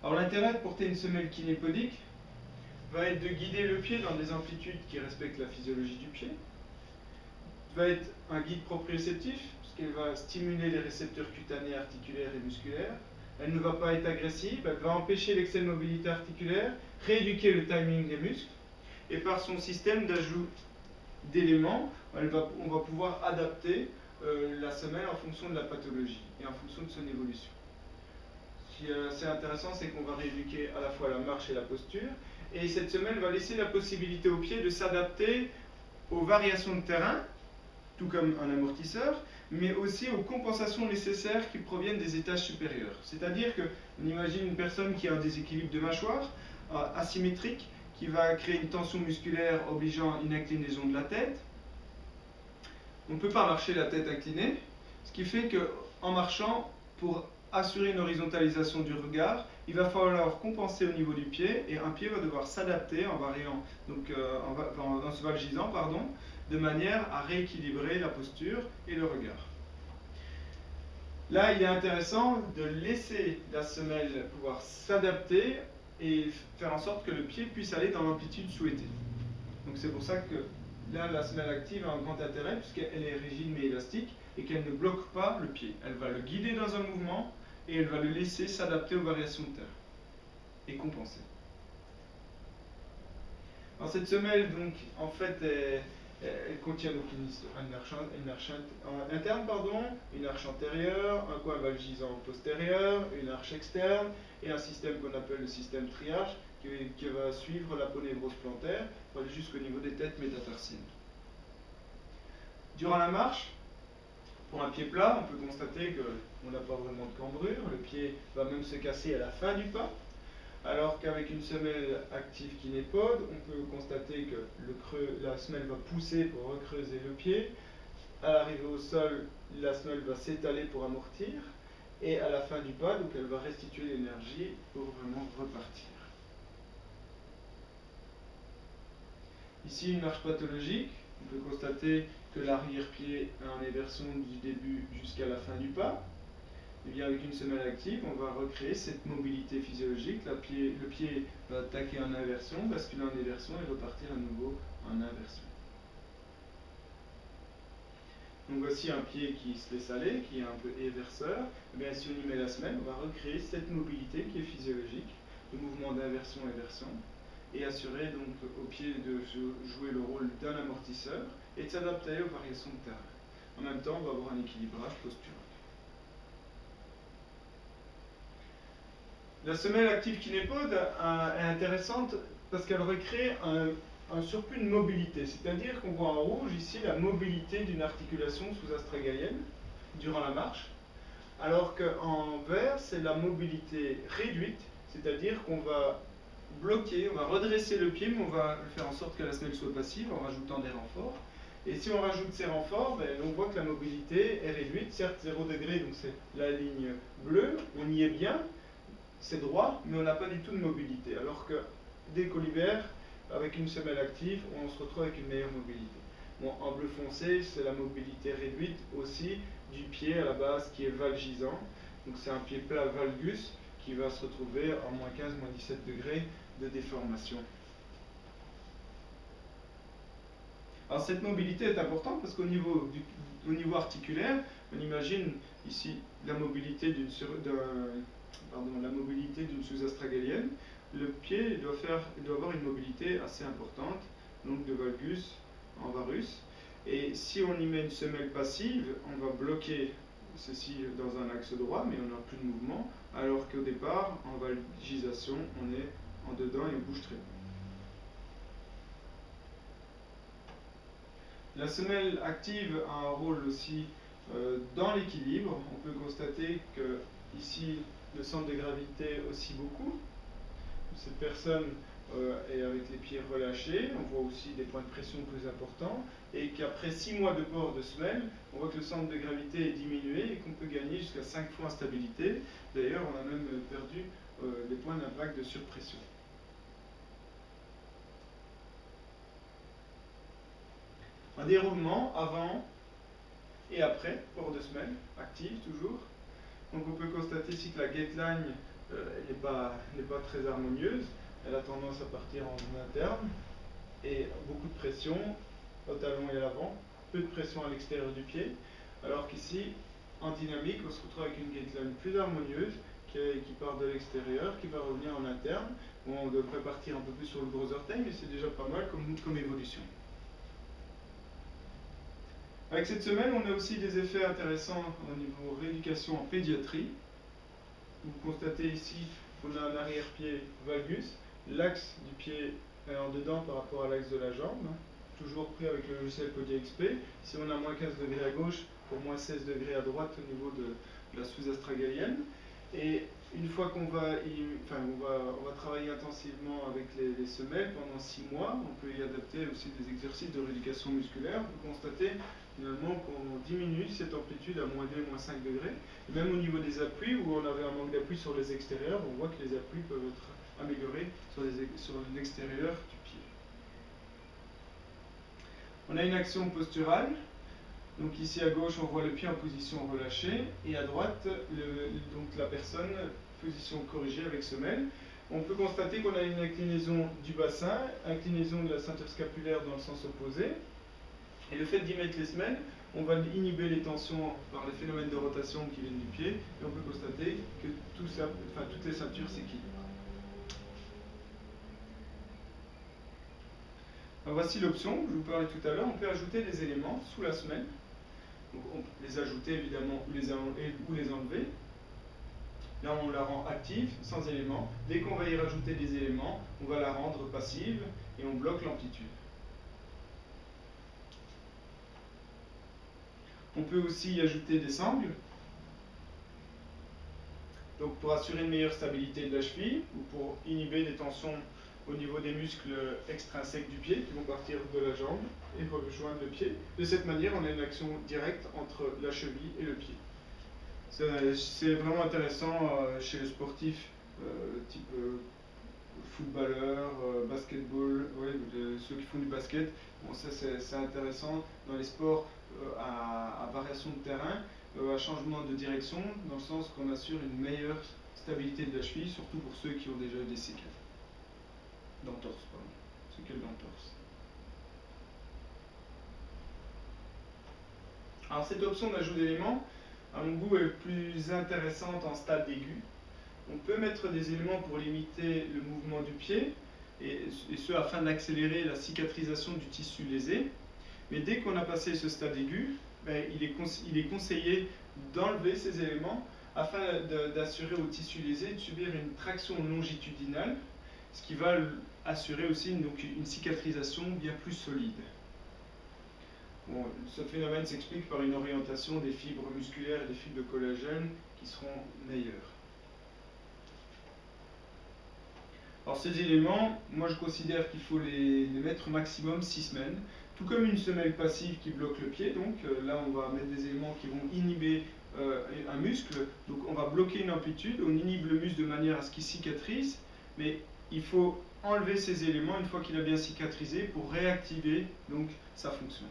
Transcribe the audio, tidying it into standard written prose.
Alors l'intérêt de porter une semelle kinépodique va être de guider le pied dans des amplitudes qui respectent la physiologie du pied, va être un guide proprioceptif, puisqu'elle va stimuler les récepteurs cutanés, articulaires et musculaires. Elle ne va pas être agressive, elle va empêcher l'excès de mobilité articulaire, rééduquer le timing des muscles, et par son système d'ajout d'éléments, on va pouvoir adapter la semelle en fonction de la pathologie et en fonction de son évolution. Ce qui est assez intéressant, c'est qu'on va rééduquer à la fois la marche et la posture, et cette semelle va laisser la possibilité au pied de s'adapter aux variations de terrain, tout comme un amortisseur, mais aussi aux compensations nécessaires qui proviennent des étages supérieurs. C'est-à-dire qu'on imagine une personne qui a un déséquilibre de mâchoire asymétrique, qui va créer une tension musculaire obligeant une inclinaison de la tête. On ne peut pas marcher la tête inclinée, ce qui fait qu'en marchant, pour assurer une horizontalisation du regard, il va falloir compenser au niveau du pied, et un pied va devoir s'adapter en variant, donc en se valgisant, pardon, de manière à rééquilibrer la posture et le regard. Là, il est intéressant de laisser la semelle pouvoir s'adapter et faire en sorte que le pied puisse aller dans l'amplitude souhaitée. Donc c'est pour ça que là, la semelle active a un grand intérêt puisqu'elle est rigide mais élastique et qu'elle ne bloque pas le pied. Elle va le guider dans un mouvement et elle va le laisser s'adapter aux variations de terrain et compenser. Alors cette semelle, donc, en fait, elle contient donc une arche interne, une arche antérieure, un coin valgisant postérieur, une arche externe et un système qu'on appelle le système triarche qui va suivre l'aponévrose plantaire pour aller jusqu'au niveau des têtes métatarsiennes. Durant la marche, pour un pied plat, on peut constater qu'on n'a pas vraiment de cambrure, le pied va même se casser à la fin du pas. Alors qu'avec une semelle active kinépode, on peut constater que la semelle va pousser pour recreuser le pied. À l'arrivée au sol, la semelle va s'étaler pour amortir. Et à la fin du pas, donc elle va restituer l'énergie pour vraiment repartir. Ici, une marche pathologique. On peut constater que l'arrière-pied est en inversion du début jusqu'à la fin du pas. Et bien avec une semelle active, on va recréer cette mobilité physiologique. Le pied va attaquer en inversion, basculer en inversion et repartir à nouveau en inversion. Donc voici un pied qui se laisse aller, qui est un peu éverseur. Et bien si on y met la semelle, on va recréer cette mobilité qui est physiologique, le mouvement d'inversion-éversion, et assurer donc au pied de jouer le rôle d'un amortisseur et de s'adapter aux variations de terrain. En même temps, on va avoir un équilibrage postural. La semelle active kinépode est intéressante parce qu'elle recrée un surplus de mobilité, c'est-à-dire qu'on voit en rouge ici la mobilité d'une articulation sous-astragalienne durant la marche, alors qu'en vert c'est la mobilité réduite, c'est-à-dire qu'on va bloquer, on va redresser le pied, mais on va faire en sorte que la semelle soit passive en rajoutant des renforts. Et si on rajoute ces renforts, on voit que la mobilité est réduite, certes 0 degré, donc c'est la ligne bleue, on y est bien, c'est droit, mais on n'a pas du tout de mobilité. Alors que dès qu'on libère, avec une semelle active, on se retrouve avec une meilleure mobilité. Bon, en bleu foncé, c'est la mobilité réduite aussi du pied à la base qui est valgisant. Donc c'est un pied plat valgus qui va se retrouver en moins 15, moins 17 degrés de déformation. Alors cette mobilité est importante parce qu'au niveau articulaire, on imagine ici la mobilité d'une sous-astragalienne. Le pied doit avoir une mobilité assez importante, donc de valgus en varus. Et si on y met une semelle passive, on va bloquer ceci dans un axe droit, mais on n'a plus de mouvement, alors qu'au départ, en valgisation, on est en dedans et on bouge très peu. La semelle active a un rôle aussi dans l'équilibre. On peut constater que ici le centre de gravité oscille beaucoup. Cette personne est avec les pieds relâchés. On voit aussi des points de pression plus importants. Et qu'après 6 mois de port de semelle, on voit que le centre de gravité est diminué et qu'on peut gagner jusqu'à 5 fois en stabilité. D'ailleurs, on a même perdu des points d'impact de surpression. Un déroulement avant et après port de semelle, active toujours. Donc on peut constater ici que la gateline n'est pas très harmonieuse. Elle a tendance à partir en interne et beaucoup de pression au talon et à l'avant, peu de pression à l'extérieur du pied, alors qu'ici, en dynamique, on se retrouve avec une gateline plus harmonieuse qui part de l'extérieur, qui va revenir en interne. Bon, on devrait partir un peu plus sur le gros orteil, mais c'est déjà pas mal comme évolution. Avec cette semelle, on a aussi des effets intéressants au niveau rééducation en pédiatrie. Vous constatez ici qu'on a un arrière-pied valgus, l'axe du pied est en dedans par rapport à l'axe de la jambe, toujours pris avec le logiciel PodiXP. Ici on a moins 15 degrés à gauche pour moins 16 degrés à droite au niveau de la sous-astragalienne. Et une fois qu'on va, on va travailler intensivement avec les semelles pendant 6 mois, on peut y adapter aussi des exercices de rééducation musculaire. Vous constatez finalement qu'on diminue cette amplitude à moins 2, moins 5 degrés. Et même au niveau des appuis, où on avait un manque d'appui sur les extérieurs, on voit que les appuis peuvent être améliorés sur l'extérieur du pied. On a une action posturale. Donc ici à gauche, on voit le pied en position relâchée, et à droite, donc la personne, position corrigée avec semelle. On peut constater qu'on a une inclinaison du bassin, inclinaison de la ceinture scapulaire dans le sens opposé. Et le fait d'y mettre les semelles, on va inhiber les tensions par les phénomènes de rotation qui viennent du pied, et on peut constater que toutes les ceintures s'équilibrent. Voici l'option que je vous parlais tout à l'heure. On peut ajouter des éléments sous la semelle. Donc on peut les ajouter évidemment ou les enlever. Là on la rend active, sans éléments. Dès qu'on va y rajouter des éléments, on va la rendre passive et on bloque l'amplitude. On peut aussi y ajouter des sangles. Donc pour assurer une meilleure stabilité de la cheville ou pour inhiber des tensions au niveau des muscles extrinsèques du pied qui vont partir de la jambe et rejoindre le pied. De cette manière, on a une action directe entre la cheville et le pied. C'est vraiment intéressant chez les sportifs type footballeur, basketball, ceux qui font du basket. Bon, ça c'est intéressant dans les sports à variation de terrain, à changement de direction, dans le sens qu'on assure une meilleure stabilité de la cheville, surtout pour ceux qui ont déjà eu des séquelles. D'entorse, pardon. Séquelles d'entorse. Alors cette option d'ajout d'éléments, à mon goût, est plus intéressante en stade aigu. On peut mettre des éléments pour limiter le mouvement du pied, et ce afin d'accélérer la cicatrisation du tissu lésé. Mais dès qu'on a passé ce stade aigu, il est conseillé d'enlever ces éléments afin d'assurer au tissu lésé de subir une traction longitudinale, ce qui va assurer aussi une cicatrisation bien plus solide. Bon, ce phénomène s'explique par une orientation des fibres musculaires et des fibres de collagène qui seront meilleures. Alors ces éléments, moi je considère qu'il faut les mettre au maximum 6 semaines, tout comme une semelle passive qui bloque le pied. Donc là on va mettre des éléments qui vont inhiber un muscle, donc on va bloquer une amplitude, on inhibe le muscle de manière à ce qu'il cicatrise, mais il faut enlever ces éléments une fois qu'il a bien cicatrisé pour réactiver donc sa fonction.